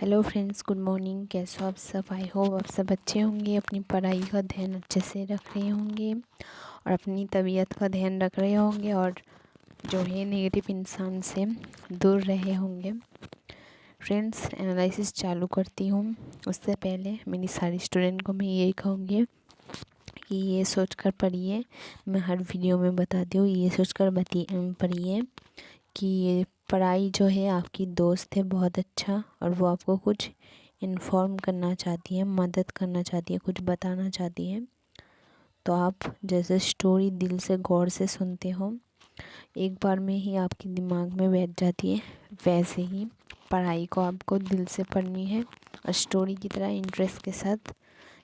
Hello friends, good morning. कैसे हो आप सब? आई होप आप सब अच्छे होंगे, अपनी पढ़ाई का ध्यान अच्छे से रख रहे होंगे और अपनी तबीयत का ध्यान रख रहे होंगे और जो है नेगेटिव इंसान से दूर रहे होंगे। फ्रेंड्स, एनालिसिस चालू करती हूँ उससे पहले मेरी सारी स्टूडेंट को मैं यही कहूँगी कि ये सोचकर पढ़िए। मैं हर वीडियो में बताती हूँ, ये सोचकर पढ़िए कि ये पढ़ाई जो है आपकी दोस्त है बहुत अच्छा, और वो आपको कुछ इन्फॉर्म करना चाहती है, मदद करना चाहती है, कुछ बताना चाहती है। तो आप जैसे स्टोरी दिल से गौर से सुनते हो, एक बार में ही आपके दिमाग में बैठ जाती है, वैसे ही पढ़ाई को आपको दिल से पढ़नी है और स्टोरी की तरह इंटरेस्ट के साथ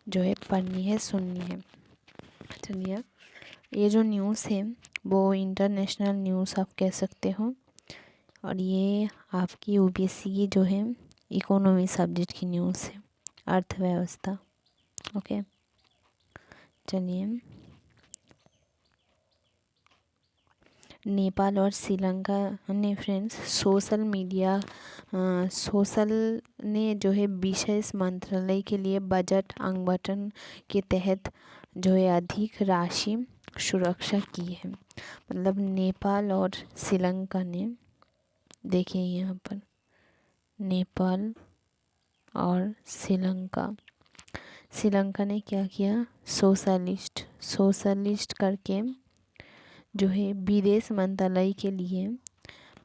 जो है पढ़नी है, सुननी है। चलिए, ये जो न्यूज़ है वो इंटरनेशनल न्यूज़ आप कह सकते हो, और ये आपकी यूपीएससी की जो है इकोनॉमी सब्जेक्ट की न्यूज़ है, अर्थव्यवस्था। ओके, चलिए। नेपाल और श्रीलंका ने फ्रेंड्स सोशल ने जो है विशेष मंत्रालय के लिए बजट आवंटन के तहत जो है अधिक राशि सुरक्षा की है। मतलब नेपाल और श्रीलंका ने, देखिए यहाँ पर नेपाल और श्रीलंका ने क्या किया, सोशलिस्ट करके जो है विदेश मंत्रालय के लिए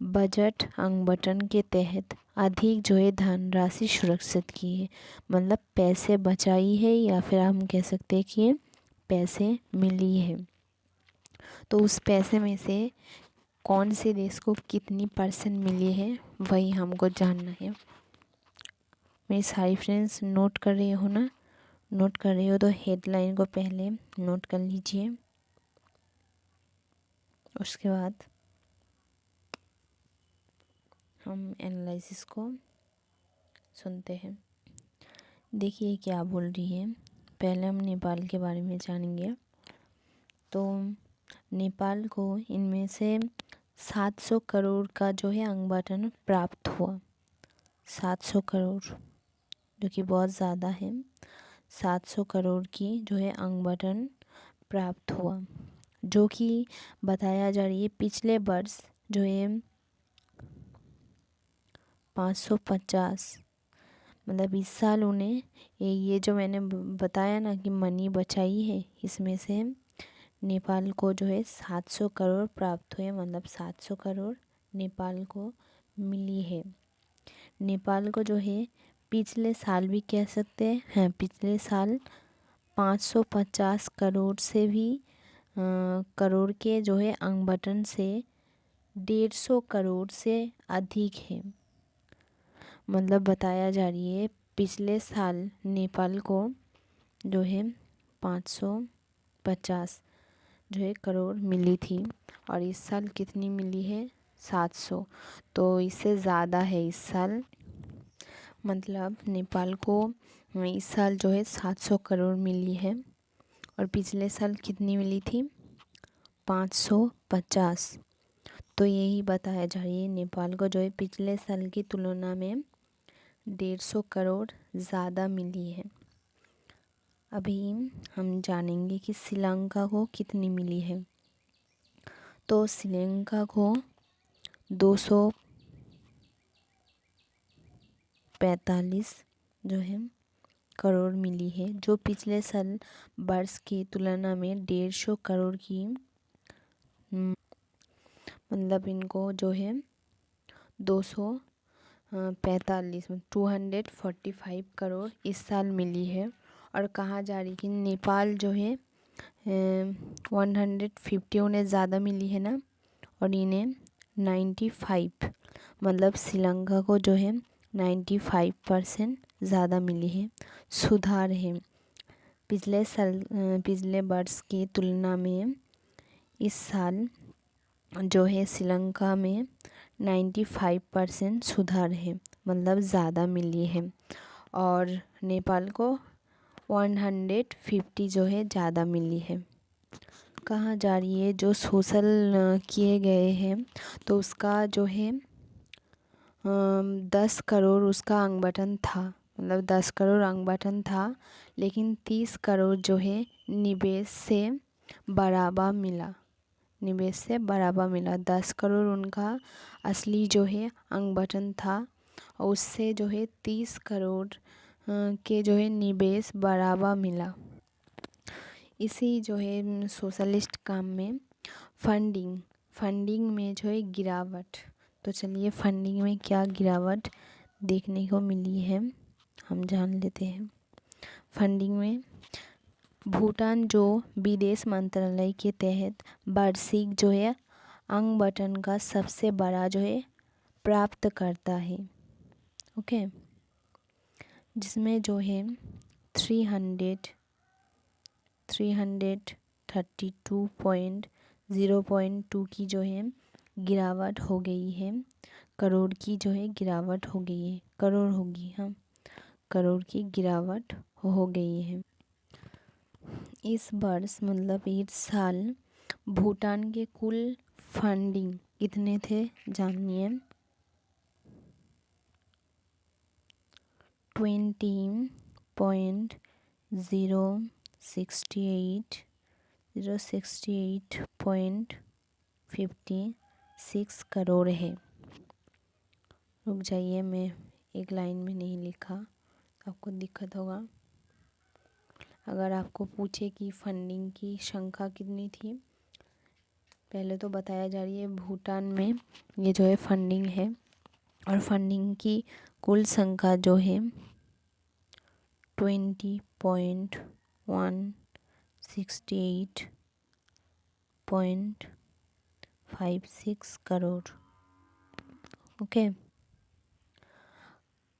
बजट आवंटन के तहत अधिक जो है धनराशि सुरक्षित की है। मतलब पैसे बचाई है, या फिर हम कह सकते हैं कि पैसे मिली है। तो उस पैसे में से कौन से देश को कितनी % मिली है, वही हमको जानना है। मेरी सारी फ्रेंड्स नोट कर रहे हो ना? नोट कर रहे हो तो हेडलाइन को पहले नोट कर लीजिए, उसके बाद हम एनालिसिस को सुनते हैं। देखिए क्या बोल रही है। पहले हम नेपाल के बारे में जानेंगे। तो नेपाल को इनमें से 700 करोड़ का जो है आवंटन प्राप्त हुआ। 700 करोड़, जो कि बहुत ज़्यादा है। 700 करोड़ की जो है आवंटन प्राप्त हुआ, जो कि बताया जा रही है पिछले वर्ष जो है 550, मतलब इस साल उन्हें ये जो मैंने बताया ना कि मनी बचाई है, इसमें से नेपाल को जो है 700 करोड़ प्राप्त हुए। मतलब 700 करोड़ नेपाल को मिली है। नेपाल को जो है पिछले साल भी कह सकते हैं, पिछले साल 550 करोड़ से भी करोड़ के जो है आवंटन से 150 करोड़ से अधिक है। मतलब बताया जा रही है पिछले साल नेपाल को जो है 550 जो है करोड़ मिली थी, और इस साल कितनी मिली है? 700। तो इससे ज़्यादा है इस साल। मतलब नेपाल को इस साल जो है 700 करोड़ मिली है, और पिछले साल कितनी मिली थी? 550। तो यही बताया जा रही है नेपाल को जो है पिछले साल की तुलना में 150 करोड़ ज़्यादा मिली है। अभी हम जानेंगे कि श्रीलंका को कितनी मिली है। तो श्रीलंका को 245 जो है करोड़ मिली है, जो पिछले साल वर्ष की तुलना में 150 करोड़ की, मतलब इनको जो है 245 करोड़ इस साल मिली है। और कहा जा रही कि नेपाल जो है 150 उन्हें ज़्यादा मिली है ना, और इन्हें 95, मतलब श्रीलंका को जो है 95% ज़्यादा मिली है। सुधार है पिछले वर्ष की तुलना में इस साल जो है श्रीलंका में 95% सुधार है, मतलब ज़्यादा मिली है। और नेपाल को 150 जो है ज़्यादा मिली है। कहा जा रही है जो सोशल किए गए हैं, तो उसका जो है 10 करोड़ उसका अंग बटन था, मतलब 10 करोड़ अंग बटन था, लेकिन 30 करोड़ जो है निवेश से बढ़ावा मिला, निवेश से बढ़ावा मिला। 10 करोड़ उनका असली जो है अंग बटन था, और उससे जो है 30 करोड़ के जो है निवेश बढ़ावा मिला। इसी जो है सोशलिस्ट काम में फंडिंग में जो है गिरावट। तो चलिए फंडिंग में क्या गिरावट देखने को मिली है हम जान लेते हैं। फंडिंग में भूटान जो विदेश मंत्रालय के तहत वार्षिक जो है अंग बटन का सबसे बड़ा जो है प्राप्त करता है। ओके, जिसमें जो है 332.0.2 की जो है गिरावट हो गई है, करोड़ की जो है गिरावट हो गई है, करोड़ होगी, हाँ करोड़ की गिरावट हो गई है। इस वर्ष मतलब इस साल भूटान के कुल फंडिंग कितने थे जानिए। 068.56 करोड़ है। रुक जाइए, मैं एक लाइन में नहीं लिखा, आपको दिक्कत होगा। अगर आपको पूछे कि फंडिंग की संख्या कितनी थी, पहले तो बताया जा रही है भूटान में ये जो है फंडिंग है, और फंडिंग की कुल संख्या जो है 20.168.56 करोड़। ओके,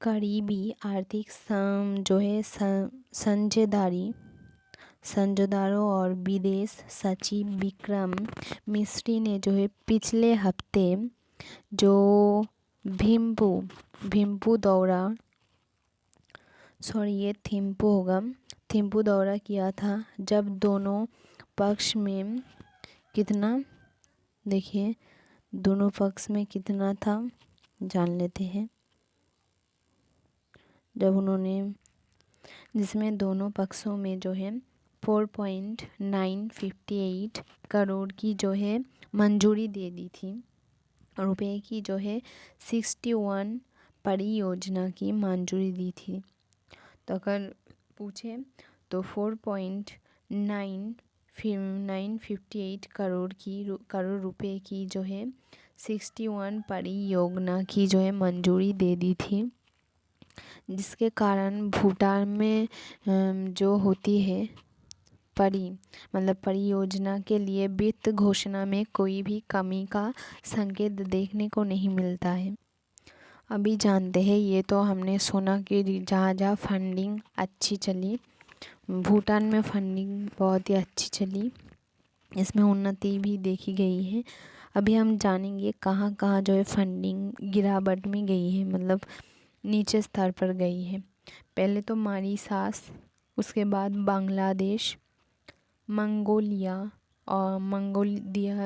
करीबी आर्थिक जो है संजोदारों और विदेश सचिव विक्रम मिस्री ने जो है पिछले हफ्ते जो थिम्पू दौरा किया था, जब दोनों पक्ष में कितना, देखिए दोनों पक्ष में कितना था जान लेते हैं। जब उन्होंने, जिसमें दोनों पक्षों में जो है 4.958 करोड़ की जो है मंजूरी दे दी थी, रुपए की जो है 61 परियोजना की मंजूरी दी थी। तो अगर पूछे तो 4.958 करोड़ रुपए की जो है 61 परियोजना की जो है मंजूरी दे दी थी, जिसके कारण भूटान में जो होती है परियोजना के लिए वित्त घोषणा में कोई भी कमी का संकेत देखने को नहीं मिलता है। अभी जानते हैं, ये तो हमने सुना कि जहाँ जहाँ फंडिंग अच्छी चली, भूटान में फंडिंग बहुत ही अच्छी चली, इसमें उन्नति भी देखी गई है। अभी हम जानेंगे कहाँ कहाँ जो है फंडिंग गिरावट में गई है, मतलब नीचे स्तर पर गई है। पहले तो मॉरिशस, उसके बाद बांग्लादेश, मंगोलिया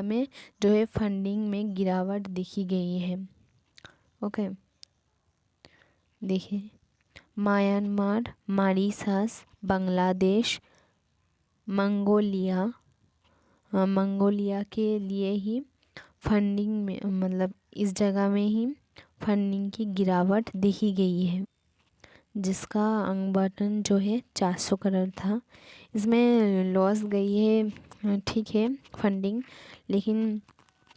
में जो है फंडिंग में गिरावट देखी गई है। ओके, देखिए म्यांमार, मॉरिशस, बांग्लादेश, मंगोलिया के लिए ही फंडिंग में, मतलब इस जगह में ही फंडिंग की गिरावट देखी गई है, जिसका अंग बटन जो है 400 करोड़ था। इसमें लॉस गई है, ठीक है फंडिंग, लेकिन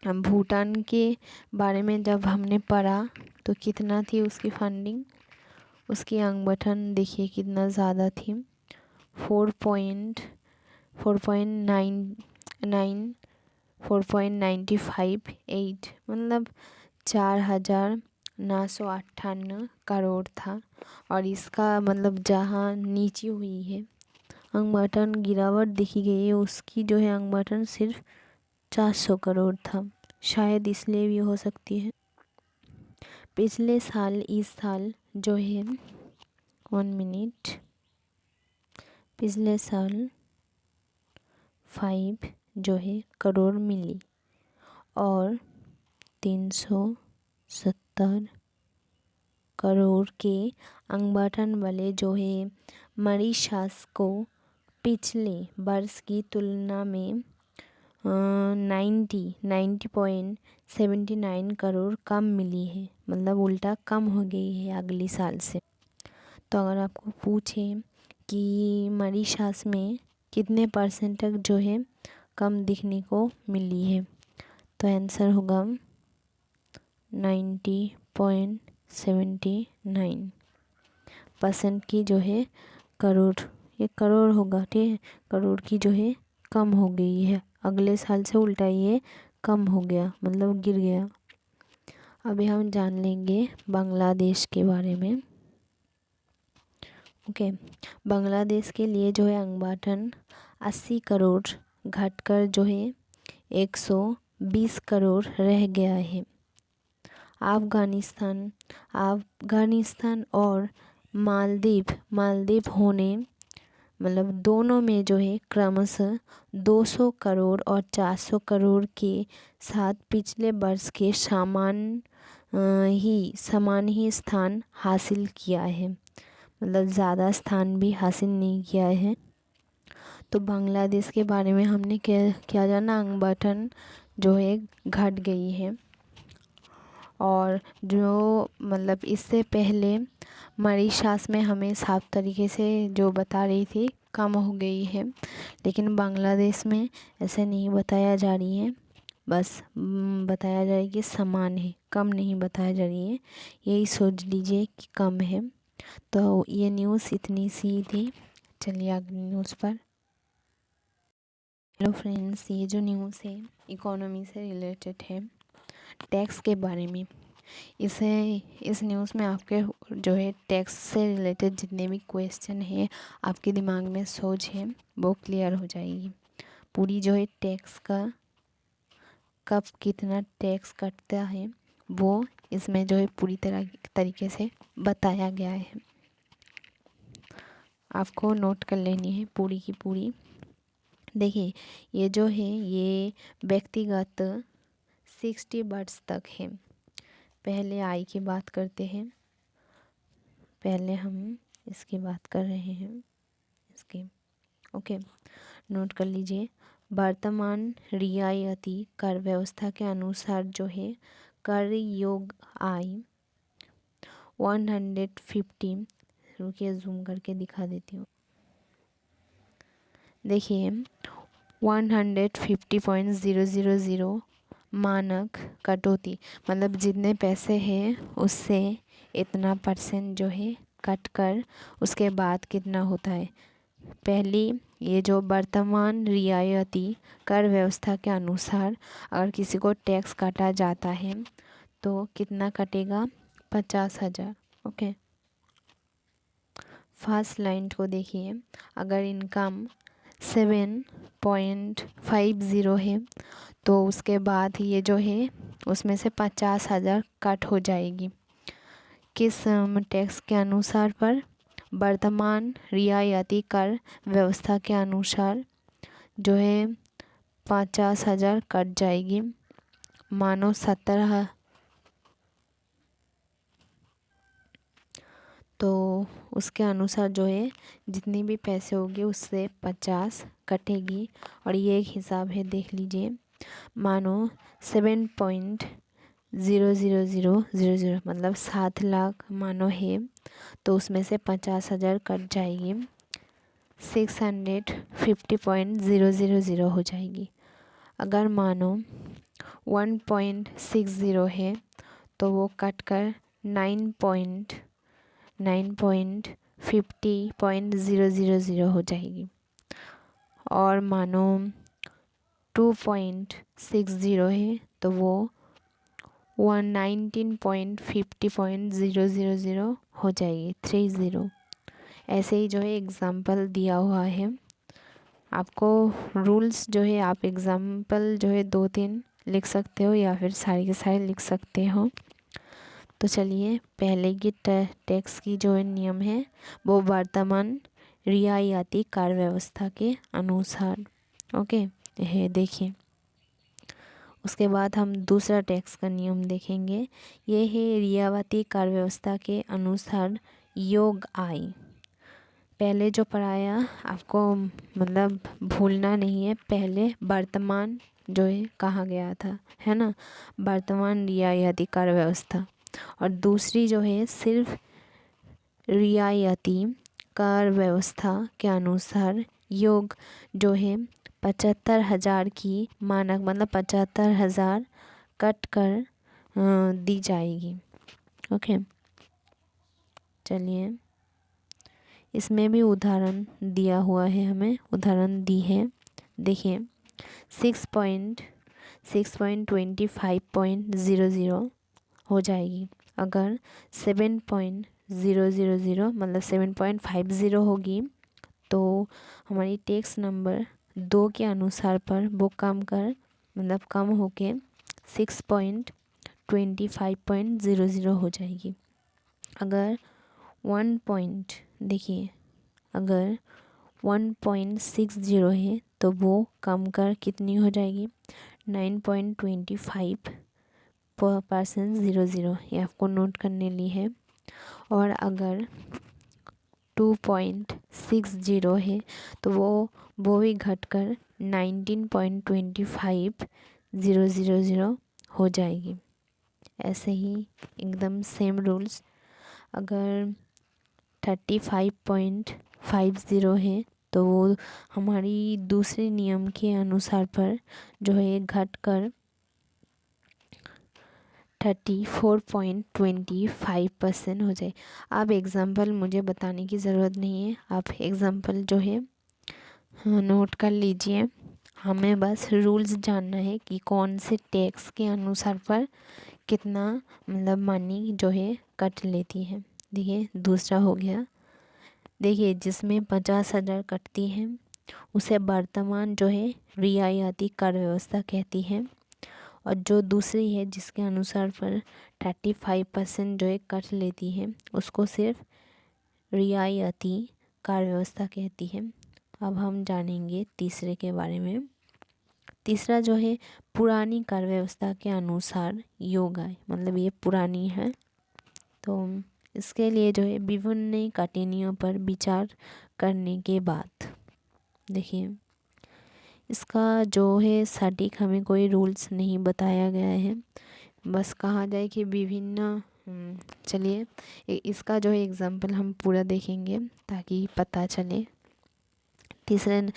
भूटान के बारे में जब हमने पढ़ा तो कितना थी उसकी फंडिंग, उसकी अंग बटन देखिए कितना ज़्यादा थी, 4.958 मतलब 4,958 करोड़ था। और इसका मतलब जहाँ नीचे हुई है अंग बटन गिरावट देखी गई है, उसकी जो है अंग बटन सिर्फ 400 करोड़ था, शायद इसलिए भी हो सकती है। पिछले साल इस साल जो है 1 मिनट, पिछले साल 5 जो है करोड़ मिली और 370 करोड़ के अंगबटन वाले जो है मॉरिशस को पिछले वर्ष की तुलना में 90.79 करोड़ कम मिली है, मतलब उल्टा कम हो गई है अगले साल से। तो अगर आपको पूछे कि मॉरिशस में कितने परसेंट तक जो है कम दिखने को मिली है, तो आंसर होगा 90.79% की जो है करोड़, ये करोड़ होगा, ठीक है, करोड़ की जो है कम हो गई है अगले साल से, उल्टा ये कम हो गया, मतलब गिर गया। अभी हम जान लेंगे बांग्लादेश के बारे में। ओके, बांग्लादेश के लिए जो है अंगबटन 80 करोड़ घटकर जो है 120 करोड़ रह गया है। अफगानिस्तान और मालदीव होने, मतलब दोनों में जो है क्रमशः 200 करोड़ और 400 करोड़ के साथ पिछले वर्ष के समान ही स्थान हासिल किया है, मतलब ज़्यादा स्थान भी हासिल नहीं किया है। तो बांग्लादेश के बारे में हमने क्या जाना, अंगबटन जो है घट गई है, और जो मतलब इससे पहले मॉरिशस में हमें साफ तरीके से जो बता रही थी कम हो गई है, लेकिन बांग्लादेश में ऐसे नहीं बताया जा रही है, बस बताया जा रही है कि समान है, कम नहीं बताया जा रही है, यही सोच लीजिए कि कम है। तो ये न्यूज़ इतनी सी थी। चलिए अगली न्यूज़ पर। हेलो फ्रेंड्स, ये जो न्यूज़ है इकोनॉमी से रिलेटेड है, टैक्स के बारे में। इस न्यूज़ में आपके जो है टैक्स से रिलेटेड जितने भी क्वेश्चन है, आपके दिमाग में सोच है, वो क्लियर हो जाएगी। पूरी जो है टैक्स का कब कितना टैक्स कटता है वो इसमें जो है पूरी तरीके से बताया गया है। आपको नोट कर लेनी है पूरी की पूरी। देखिए, ये जो है ये व्यक्तिगत 60 वर्ष तक है। पहले आय की बात करते हैं, पहले हम इसकी बात कर रहे हैं इसकी। ओके, नोट कर लीजिए। वर्तमान रियायती कर व्यवस्था के अनुसार जो है कर योग्य आय 150, रुकिए जूम करके दिखा देती हूँ। देखिए 150.000 मानक कटौती, मतलब जितने पैसे हैं उससे इतना परसेंट जो है कट कर उसके बाद कितना होता है। पहली, ये जो वर्तमान रियायती कर व्यवस्था के अनुसार अगर किसी को टैक्स काटा जाता है तो कितना कटेगा, 50,000। ओके, फर्स्ट लाइन को देखिए, अगर इनकम 7.50 है तो उसके बाद ये जो है उसमें से 50,000 कट हो जाएगी। किस टैक्स के अनुसार पर, वर्तमान रियायती कर व्यवस्था के अनुसार जो है 50,000 कट जाएगी। मानो 17, तो उसके अनुसार जो है जितनी भी पैसे होगी उससे 50 कटेगी। और ये एक हिसाब है, देख लीजिए। मानो 7.00000 मतलब 7 लाख मानो है, तो उसमें से 50,000 कट जाएगी, 650.000 हो जाएगी। अगर मानो 1.60 है तो वो कट कर 9.50.000 हो जाएगी। और मानो 2.60 है तो वो 119.50.000 हो जाएगी, 30। ऐसे ही जो है एग्ज़ाम्पल दिया हुआ है। आपको रूल्स जो है आप एग्ज़ाम्पल जो है 2-3 लिख सकते हो या फिर सारे के सारे लिख सकते हो। तो चलिए, पहले की टैक्स की जो नियम है वो वर्तमान रियायती कर व्यवस्था के अनुसार। ओके, है देखिए उसके बाद हम दूसरा टैक्स का नियम देखेंगे। ये है रियायती कर व्यवस्था के अनुसार योग आय। पहले जो पढ़ाया आपको मतलब भूलना नहीं है। पहले वर्तमान जो है कहा गया था, है ना, वर्तमान रियायती कर व्यवस्था। और दूसरी जो है सिर्फ रियायती कर व्यवस्था के अनुसार योग जो है 75,000 की मानक मतलब 75,000 कट कर दी जाएगी। ओके, चलिए इसमें भी उदाहरण दिया हुआ है, हमें उदाहरण दी है। देखिए 6.25.00 हो जाएगी अगर 7.000 मतलब 7.50 होगी तो हमारी टैक्स नंबर 2 के अनुसार पर वो कम होके 6.25.00 हो जाएगी। अगर 1.60 है तो वो कम कर कितनी हो जाएगी 9.25%, ये आपको नोट करने ली है। और अगर 2.60 है तो वो भी घटकर 19.2500 हो जाएगी। ऐसे ही एकदम सेम रूल्स। अगर 35.50 है तो वो हमारी दूसरे नियम के अनुसार पर जो है घटकर 34.25% हो जाए। अब एग्ज़ाम्पल मुझे बताने की ज़रूरत नहीं है, आप एग्ज़ाम्पल जो है नोट कर लीजिए। हमें बस रूल्स जानना है कि कौन से टैक्स के अनुसार पर कितना मतलब मनी जो है कट लेती है। देखिए दूसरा हो गया। देखिए जिसमें 50,000 कटती है उसे वर्तमान जो है रियायती कर व्यवस्था कहती है। और जो दूसरी है जिसके अनुसार पर 35% जो है कट लेती है उसको सिर्फ रियायती कर व्यवस्था कहती है। अब हम जानेंगे तीसरे के बारे में। तीसरा जो है पुरानी कर व्यवस्था के अनुसार योग आय, मतलब ये पुरानी है तो इसके लिए जो है विभिन्न काटेनियों पर विचार करने के बाद देखिए इसका जो है सटीक हमें कोई रूल्स नहीं बताया गया है, बस कहा जाए कि विभिन्न। चलिए इसका जो है एग्जाम्पल हम पूरा देखेंगे ताकि पता चले। तीसरे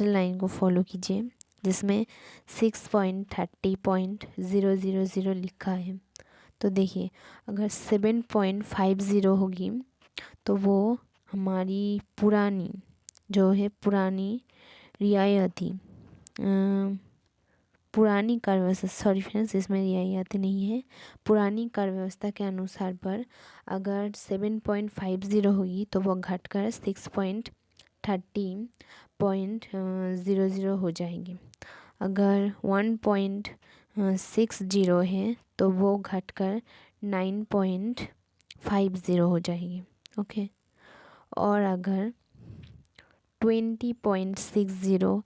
लाइन को फॉलो कीजिए जिसमें 6.30.000 लिखा है। तो देखिए अगर 7.50 होगी तो वो हमारी पुरानी रियायती पुरानी कर व्यवस्था, सॉरी फ्रेंड्स इसमें रियायती नहीं है, पुरानी कर व्यवस्था के अनुसार पर अगर 7.50 होगी तो वो घटकर 6.30.00 हो जाएगी। अगर 1.60 है तो वो घटकर 9.50 हो जाएगी। ओके, और अगर 20.60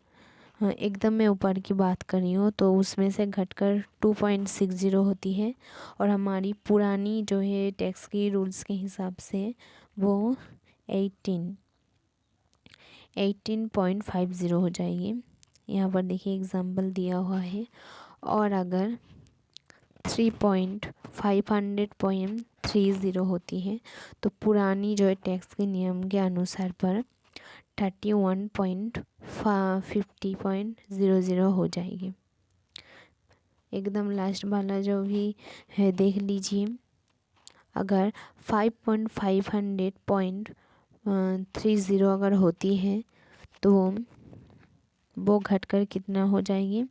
एकदम मैं ऊपर की बात कर रही हूँ तो उसमें से घटकर 2.60 होती है और हमारी पुरानी जो है टैक्स की रूल्स के हिसाब से वो 18.50 हो जाएगी। यहाँ पर देखिए एग्जाम्पल दिया हुआ है। और अगर 3.500.30 होती है तो पुरानी जो है टैक्स के नियम के अनुसार पर 31.50.00 हो जाएगी। एकदम लास्ट वाला जो भी है देख लीजिए। अगर 5.500.30 अगर होती है तो वो घटकर कितना हो जाएगी,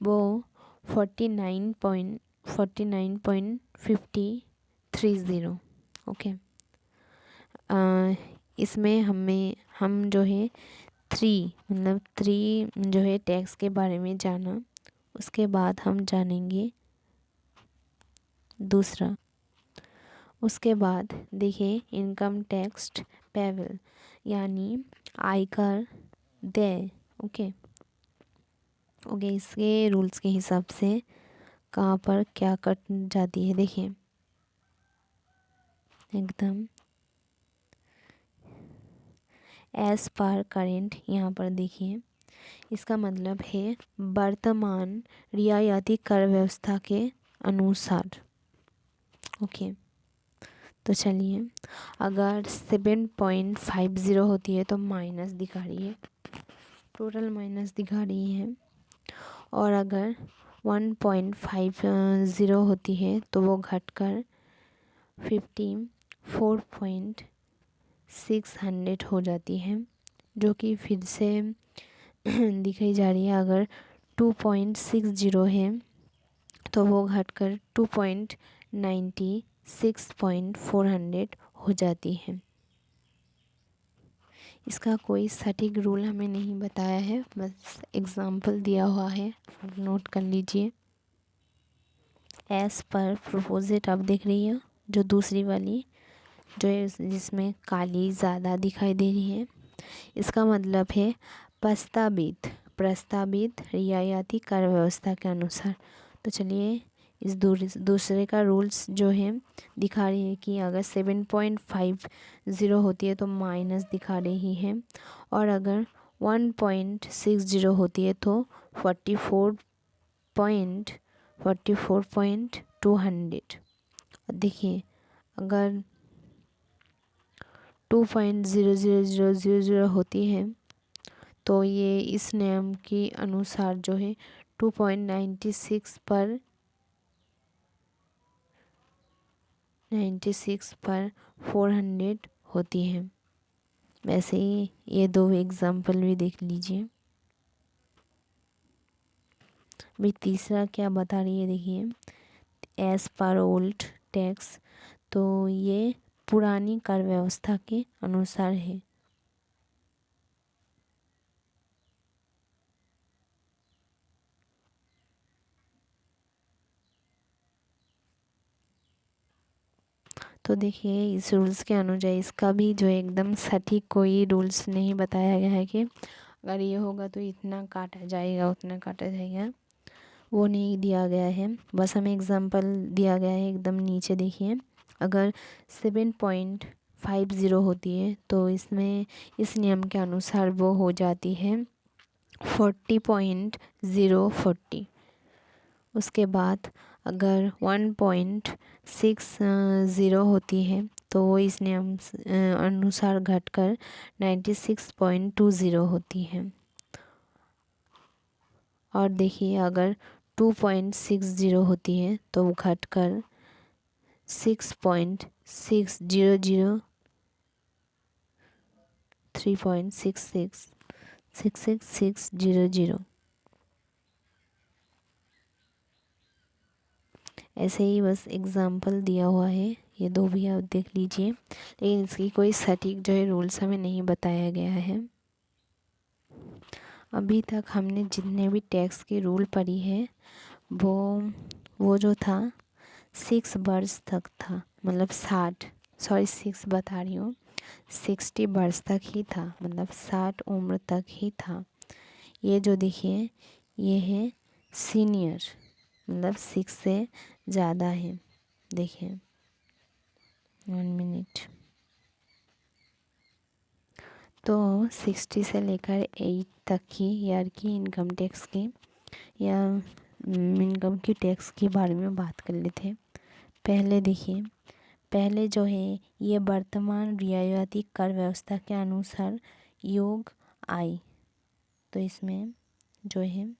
वो 49.5030। ओके, इसमें हम जो है थ्री जो है टैक्स के बारे में जाना। उसके बाद हम जानेंगे दूसरा। उसके बाद देखिए इनकम टैक्स पेबल यानी आयकर देय। ओके, ओके, इसके रूल्स के हिसाब से कहाँ पर क्या कट जाती है देखिए, एकदम एज पर करेंट यहाँ पर देखिए, इसका मतलब है वर्तमान रियायती कर व्यवस्था के अनुसार। ओके, तो चलिए, अगर 7.50 होती है तो माइनस दिखा रही है, टोटल माइनस दिखा रही है। और अगर 1.50 होती है तो वो घटकर 54.600 हो जाती है, जो कि फिर से दिखाई जा रही है। अगर 2.60 है तो वो घटकर 2.96.400 हो जाती है। इसका कोई सटीक रूल हमें नहीं बताया है, बस एग्जाम्पल दिया हुआ है, आप नोट कर लीजिए। एज पर प्रोपोजिट आप देख रही है, जो दूसरी वाली जो है जिसमें काली ज़्यादा दिखाई दे रही है, इसका मतलब है प्रस्तावित रियायती कर व्यवस्था के अनुसार। तो चलिए, इस दूसरे का रूल्स जो है दिखा रही है कि अगर 7.50 होती है तो माइनस दिखा रही है, और अगर 1.60 होती है तो 44.200। देखिए, अगर 2.00000 होती है तो ये इस नियम के अनुसार जो है 2.96 पर 400 होती है। वैसे ही ये दो एग्जाम्पल भी देख लीजिए। भी तीसरा क्या बता रही है देखिए, एज पर ओल्ड टैक्स, तो ये पुरानी कर व्यवस्था के अनुसार है। तो देखिए, इस रूल्स के अनुसार इसका भी जो एकदम सटीक कोई रूल्स नहीं बताया गया है कि अगर ये होगा तो इतना काटा जाएगा, उतना काटा जाएगा, वो नहीं दिया गया है। बस हमें एग्जांपल दिया गया है। एकदम नीचे देखिए, अगर 7.50 होती है तो इसमें इस नियम के अनुसार वो हो जाती है 40.040। उसके बाद अगर 1.60 होती है तो वो इस नियम अनुसार घटकर 96.20 होती है। और देखिए, अगर 2.60 होती है तो वो घटकर 6.600 3.66 ऐसे ही बस एग्जाम्पल दिया हुआ है, ये दो भी आप देख लीजिए, लेकिन इसकी कोई सटीक जो है रूल्स हमें नहीं बताया गया है। अभी तक हमने जितने भी टैक्स की रूल पढ़ी है वो जो था 6 वर्ष तक था, मतलब 6 बता रही हूँ, 60 वर्ष तक ही था, मतलब 60 उम्र तक ही था। ये जो देखिए, ये है सीनियर, मतलब 6 से ज़्यादा है। देखिए, 1 मिनट, तो 60 से लेकर 8 तक की ईयर की इनकम टैक्स की या इनकम की टैक्स के बारे में बात कर लेते हैं। पहले देखिए, पहले जो है ये वर्तमान रियायती कर व्यवस्था के अनुसार योग आय, तो इसमें जो है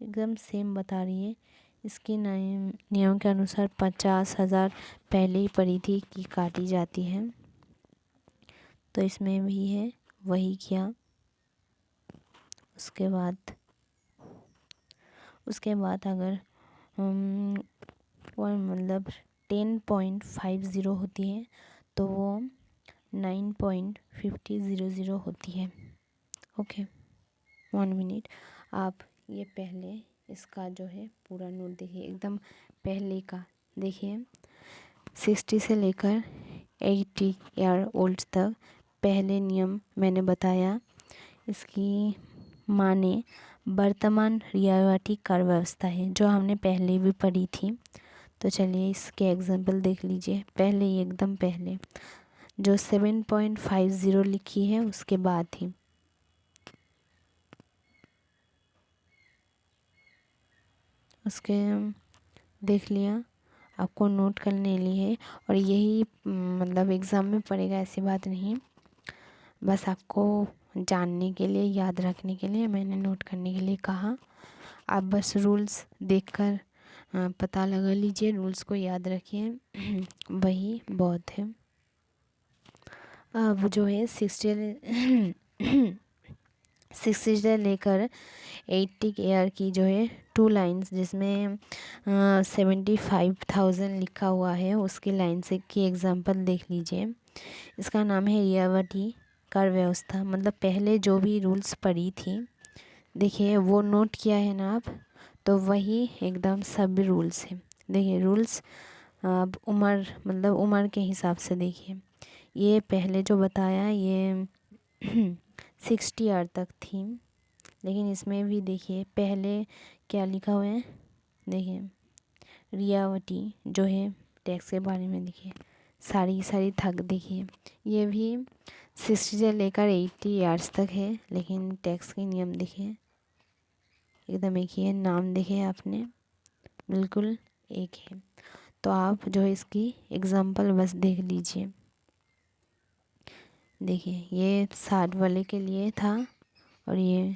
एकदम सेम बता रही है। इसके नियम के अनुसार 50,000 पहले ही परिधि की काटी जाती है, तो इसमें भी है वही किया। उसके बाद अगर वो मतलब 10.50 होती है तो वो 9.50 होती है। ओके, 1 मिनट, आप ये पहले इसका जो है पूरा नोट देखिए, एकदम पहले का देखिए, 60 से लेकर 80 ईयर ओल्ड तक पहले नियम मैंने बताया। इसकी माने वर्तमान रियायती कर व्यवस्था है, जो हमने पहले भी पढ़ी थी। तो चलिए इसके एग्जाम्पल देख लीजिए। पहले ही एकदम पहले जो 7.50 लिखी है उसके बाद ही उसके देख लिया, आपको नोट करने लिए। और यही मतलब एग्ज़ाम में पड़ेगा, ऐसी बात नहीं, बस आपको जानने के लिए, याद रखने के लिए मैंने नोट करने के लिए कहा। आप बस रूल्स देखकर पता लगा लीजिए, रूल्स को याद रखिए वही बहुत है। अब जो है 60 से लेकर 80 ईयर की जो है 2 लाइन्स, जिसमें 75,000 लिखा हुआ है, उसकी लाइन से की एग्जांपल देख लीजिए। इसका नाम है रियायती कर व्यवस्था। मतलब पहले जो भी रूल्स पढ़ी थी, देखिए वो नोट किया है ना आप, तो वही एकदम सभी रूल्स हैं। देखिए रूल्स अब उम्र, मतलब उम्र के हिसाब से देखिए, ये पहले जो बताया ये 60 ईयर तक थी, लेकिन इसमें भी देखिए पहले क्या लिखा हुआ है। देखिए रियायती जो है टैक्स के बारे में, देखिए सारी थक, देखिए ये भी 60 से लेकर 80 ईयर्स तक है, लेकिन टैक्स के नियम देखिए एकदम एक ही है, नाम देखिए आपने बिल्कुल एक है। तो आप जो है इसकी एग्जांपल बस देख लीजिए। देखिए ये 60 वाले के लिए था, और ये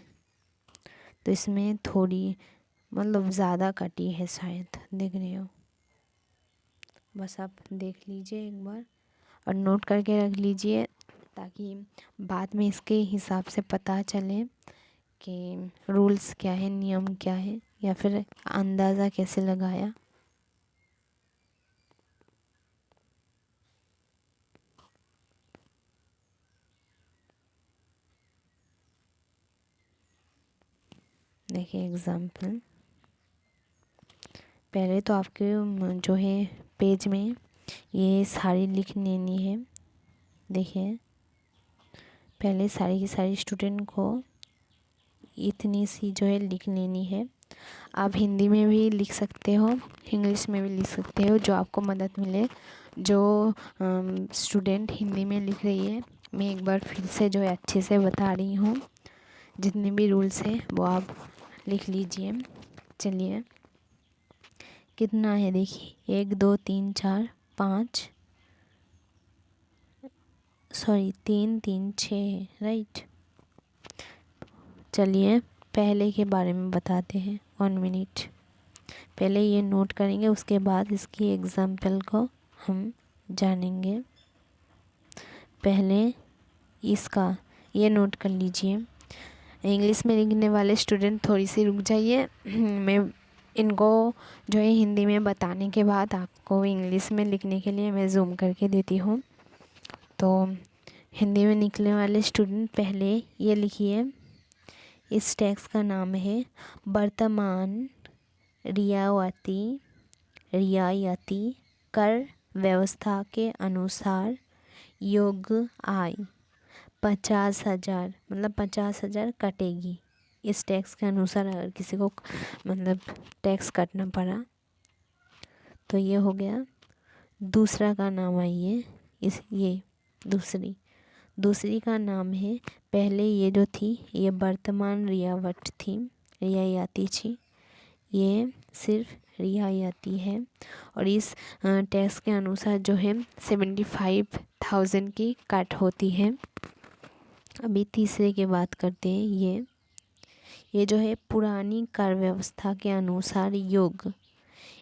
तो इसमें थोड़ी मतलब ज़्यादा कटी है शायद, देख रहे हो। बस आप देख लीजिए एक बार और नोट करके रख लीजिए, ताकि बाद में इसके हिसाब से पता चले कि रूल्स क्या है, नियम क्या है, या फिर अंदाज़ा कैसे लगाया। देखिए एग्जाम्पल, पहले तो आपके जो है पेज में ये सारी लिख लेनी है। देखिए पहले सारी की सारी स्टूडेंट को इतनी सी जो है लिख लेनी है। आप हिंदी में भी लिख सकते हो, इंग्लिश में भी लिख सकते हो, जो आपको मदद मिले। जो स्टूडेंट हिंदी में लिख रही है, मैं एक बार फिर से जो है अच्छे से बता रही हूँ, जितने भी रूल्स हैं वो आप लिख लीजिए। चलिए कितना है देखिए, 1 2 3 4 5, सॉरी 3 3 6, राइट। चलिए पहले के बारे में बताते हैं, 1 मिनट। पहले ये नोट करेंगे, उसके बाद इसकी एग्जाम्पल को हम जानेंगे। पहले इसका ये नोट कर लीजिए। इंग्लिश में लिखने वाले स्टूडेंट थोड़ी सी रुक जाइए, मैं इनको जो है हिंदी में बताने के बाद आपको इंग्लिश में लिखने के लिए मैं जूम करके देती हूँ। तो हिंदी में निकलने वाले स्टूडेंट पहले ये लिखिए, इस टैक्स का नाम है वर्तमान रियायती कर व्यवस्था के अनुसार योग्य आय 50,000, मतलब 50,000 कटेगी। इस टैक्स के अनुसार अगर किसी को मतलब टैक्स कटना पड़ा तो ये हो गया। दूसरा का नाम आइए, ये दूसरी का नाम है, पहले ये जो थी ये वर्तमान रियायती थी, ये सिर्फ रियायती है, और इस टैक्स के अनुसार जो है 75,000 की कट होती है। अभी तीसरे की बात करते हैं। ये जो है पुरानी कर व्यवस्था के अनुसार योग्य,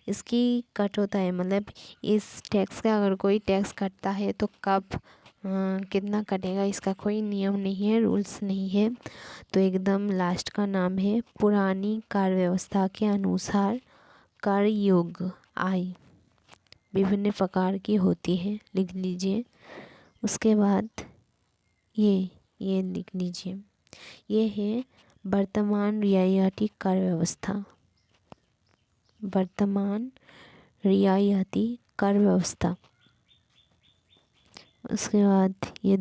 इसकी कट होता है, मतलब इस टैक्स का अगर कोई टैक्स कटता है तो कब कितना कटेगा, इसका कोई नियम नहीं है, रूल्स नहीं है। तो एकदम लास्ट का नाम है पुरानी कर व्यवस्था के अनुसार कर योग्य आय विभिन्न प्रकार की होती है, लिख लीजिए। उसके बाद ये लिख लीजिए, ये है वर्तमान रियायती कर व्यवस्था, वर्तमान रियायती कर व्यवस्था। उसके बाद ये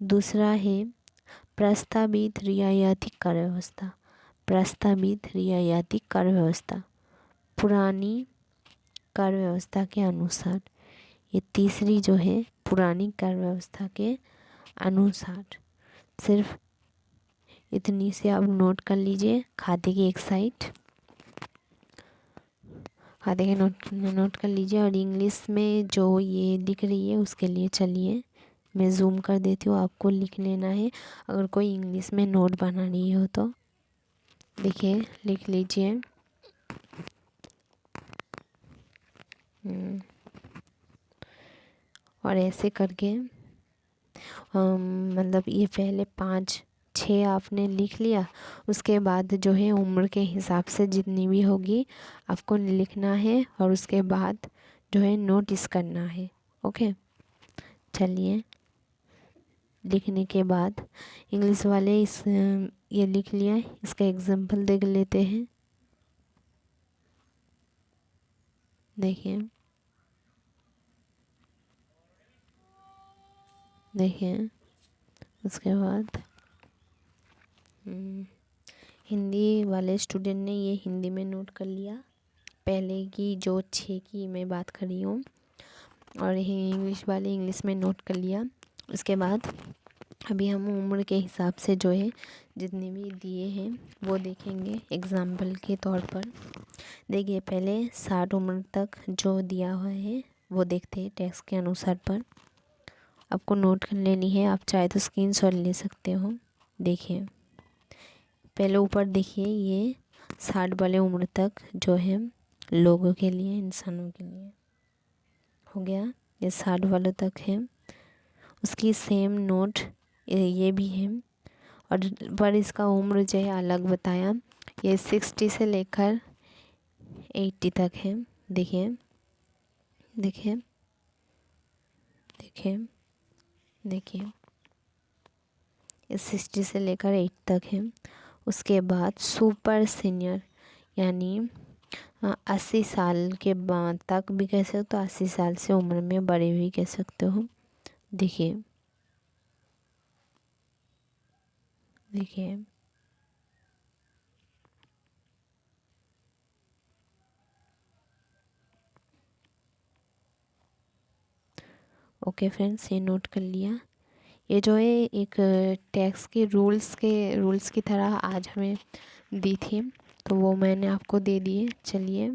दूसरा है प्रस्तावित रियायती कर व्यवस्था, प्रस्तावित रियायती कर व्यवस्था पुरानी कर व्यवस्था के अनुसार। ये तीसरी जो है पुरानी कर व्यवस्था के अनुसार। सिर्फ इतनी से आप नोट कर लीजिए खाते की एक साइड, खाते के नोट कर लीजिए। और इंग्लिश में जो ये दिख रही है उसके लिए चलिए मैं जूम कर देती हूँ, आपको लिख लेना है। अगर कोई इंग्लिश में नोट बना रही हो तो देखिए लिख लीजिए। और ऐसे करके मतलब ये पहले 5-6 आपने लिख लिया, उसके बाद जो है उम्र के हिसाब से जितनी भी होगी आपको लिखना है और उसके बाद जो है नोटिस करना है। ओके, चलिए लिखने के बाद इंग्लिश वाले इस ये लिख लिया, इसका एग्जाम्पल देख लेते हैं। देखिए देखिए उसके बाद हिंदी वाले स्टूडेंट ने ये हिंदी में नोट कर लिया, पहले की जो 6 की मैं बात कर रही हूँ, और इंग्लिश वाले इंग्लिश में नोट कर लिया। उसके बाद अभी हम उम्र के हिसाब से जो है जितने भी दिए हैं वो देखेंगे एग्ज़ाम्पल के तौर पर। देखिए पहले 60 उम्र तक जो दिया हुआ है वो देखते हैं टेक्स्ट के अनुसार पर। आपको नोट कर लेनी है, आप चाहे तो स्क्रीनशॉट ले सकते हो। देखिए पहले ऊपर देखिए ये 60 वाले उम्र तक जो है लोगों के लिए, इंसानों के लिए हो गया, ये 60 वालों तक है। उसकी सेम नोट ये भी है, और पर इसका उम्र जो है अलग बताया। ये 60 से लेकर 80 तक है। देखिए देखिए देखिए देखिए ये 60 से लेकर 80 तक है। उसके बाद सुपर सीनियर यानी 80 साल के बाद तक भी कह सकते हो, 80 साल से उम्र में बड़े भी कह सकते हो। देखिए देखिए ओके फ्रेंड्स, ये नोट कर लिया। ये जो है एक टैक्स के रूल्स की तरह आज हमें दी थी, तो वो मैंने आपको दे दिए। चलिए